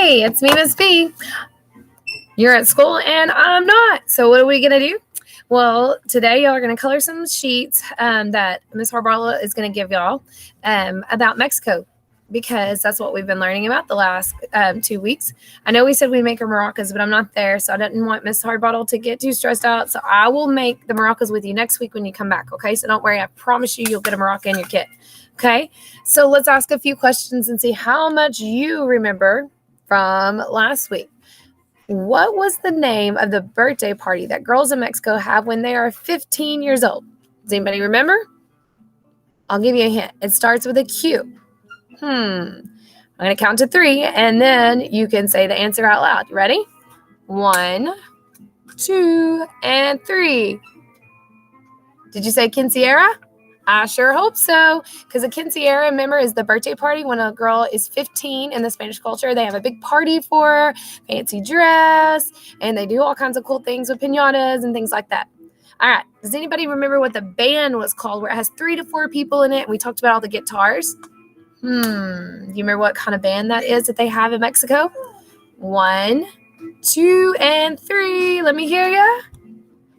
Hey, it's me, Miss B. You're at school and I'm not. So what are we going to do? Well, today y'all are going to color some sheets that Miss Harbala is going to give y'all about Mexico, because that's what we've been learning about the last 2 weeks. I know we said we'd make our maracas, but I'm not there, so I didn't want Miss Harbottle to get too stressed out. So I will make the maracas with you next week when you come back, okay? So don't worry. I promise you'll get a maraca in your kit, okay? So let's ask a few questions and see how much you remember from last week. What was the name of the birthday party that girls in Mexico have when they are 15 years old? Does anybody remember? I'll give you a hint. It starts with a Q. I'm going to count to 3, and then you can say the answer out loud. You ready? 1, 2, and 3. Did you say quinceañera? I sure hope so, because a quinceañera, remember, is the birthday party when a girl is 15 in the Spanish culture. They have a big party for her, fancy dress, and they do all kinds of cool things with piñatas and things like that. All right. Does anybody remember what the band was called, where it has 3 to 4 people in it? And we talked about all the guitars. Do you remember what kind of band that is that they have in Mexico? 1, 2, and 3. Let me hear ya.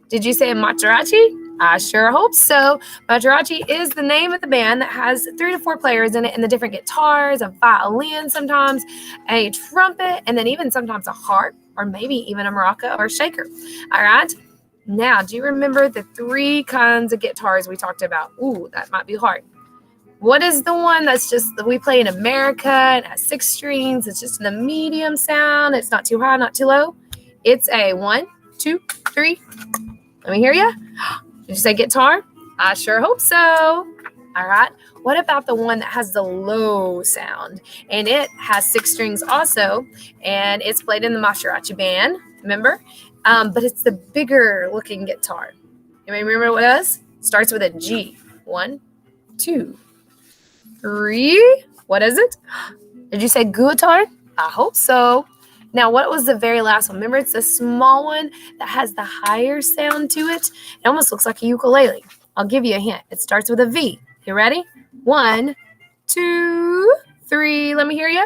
Did you say mariachi? I sure hope so. Mariachi is the name of the band that has 3 to 4 players in it, and the different guitars, a violin sometimes, a trumpet, and then even sometimes a harp, or maybe even a maraca or a shaker. All right. Now, do you remember the 3 kinds of guitars we talked about? Ooh, that might be hard. What is the one that's just we play in America and has 6 strings? It's just in the medium sound. It's not too high, not too low. It's a 1, 2, 3. Let me hear you. Did you say guitar? I sure hope so. All right. What about the one that has the low sound? And it has 6 strings also, and it's played in the mariachi band, remember? But it's the bigger looking guitar. You may remember what it is? Starts with a G. 1, 2, 3. What is it? Did you say guitar? I hope so. Now, what was the very last one? Remember, it's the small one that has the higher sound to it. It almost looks like a ukulele. I'll give you a hint. It starts with a V. You ready? 1, 2, 3. Let me hear you.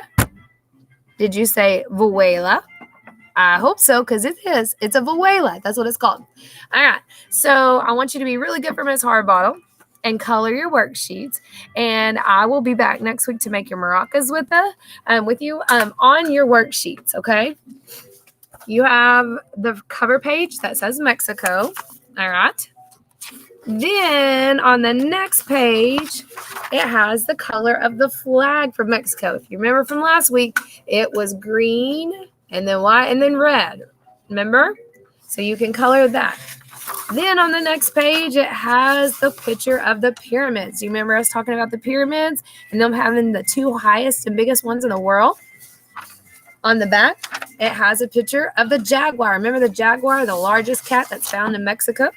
Did you say vihuela? I hope so, because it is. It's a vihuela. That's what it's called. All right. So I want you to be really good for Miss Harbottle and color your worksheets. And I will be back next week to make your maracas with you on your worksheets, okay? You have the cover page that says Mexico, all right? Then on the next page, it has the color of the flag for Mexico. If you remember from last week, it was green and then white and then red, remember? So you can color that. Then on the next page, it has the picture of the pyramids. You remember us talking about the pyramids and them having the 2 highest and biggest ones in the world? On the back, it has a picture of the jaguar. Remember the jaguar, the largest cat that's found in Mexico?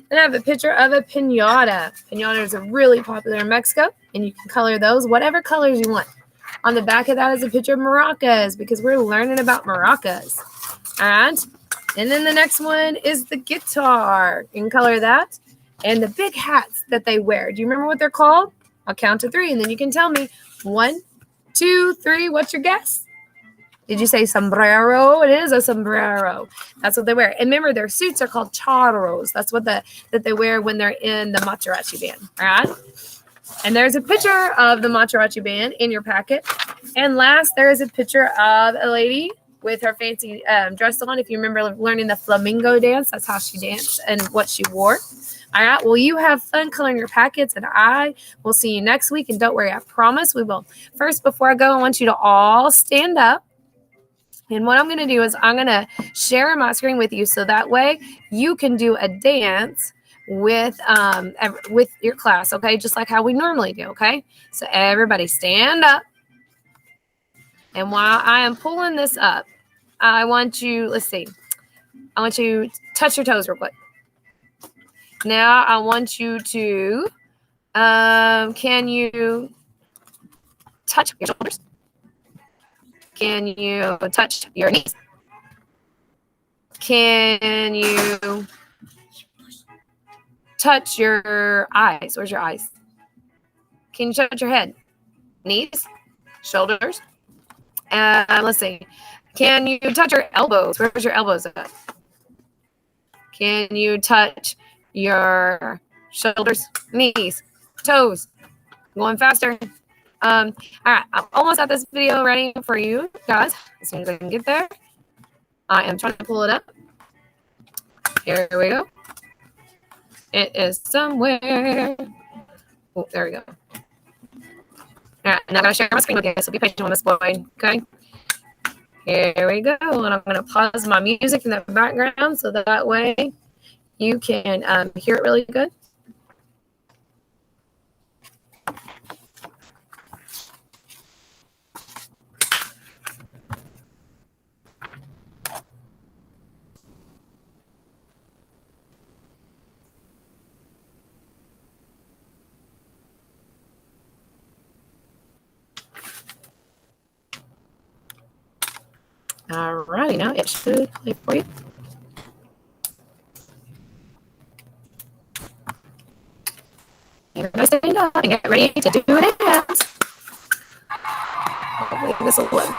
Then I have a picture of a piñata. Piñatas are really popular in Mexico, and you can color those whatever colors you want. On the back of that is a picture of maracas, because we're learning about maracas. All right. And then the next one is the guitar. You can color that. And the big hats that they wear. Do you remember what they're called? I'll count to 3, and then you can tell me. 1, 2, 3. What's your guess? Did you say sombrero? It is a sombrero. That's what they wear. And remember, their suits are called charros. That's what that they wear when they're in the mariachi band. All right? And there's a picture of the mariachi band in your packet. And last, there is a picture of a lady with her fancy dress on. If you remember learning the flamingo dance, that's how she danced and what she wore. All right. Well, you have fun coloring your packets, and I will see you next week. And don't worry, I promise we will. First, before I go, I want you to all stand up. And what I'm going to do is I'm going to share my screen with you, so that way you can do a dance with your class, okay? Just like how we normally do, okay? So everybody stand up. And while I am pulling this up, I want you, I want you to touch your toes real quick. Now I want you to, can you touch your shoulders? Can you touch your knees? Can you touch your eyes? Where's your eyes? Can you touch your head? Knees? Shoulders? Let's see. Can you touch your elbows? Where's your elbows at? Can you touch your shoulders, knees, toes? Going faster. All right, I'm almost at this video ready for you guys. As soon as I can get there, I am trying to pull it up. Here we go. It is somewhere. Oh, there we go. All right, I'm not going to share my screen with you, so be patient on this boy, okay? Here we go, and I'm going to pause my music in the background so that way you can hear it really good. All righty, now it should play for you. Everybody stand up and get ready to do a dance. Hopefully this will work.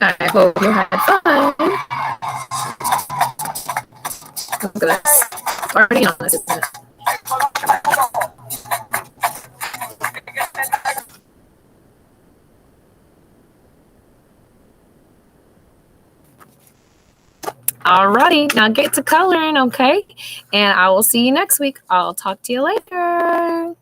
I hope you had fun. Look at this. It's already on this, isn't it? Alrighty, now get to coloring, okay? And I will see you next week. I'll talk to you later.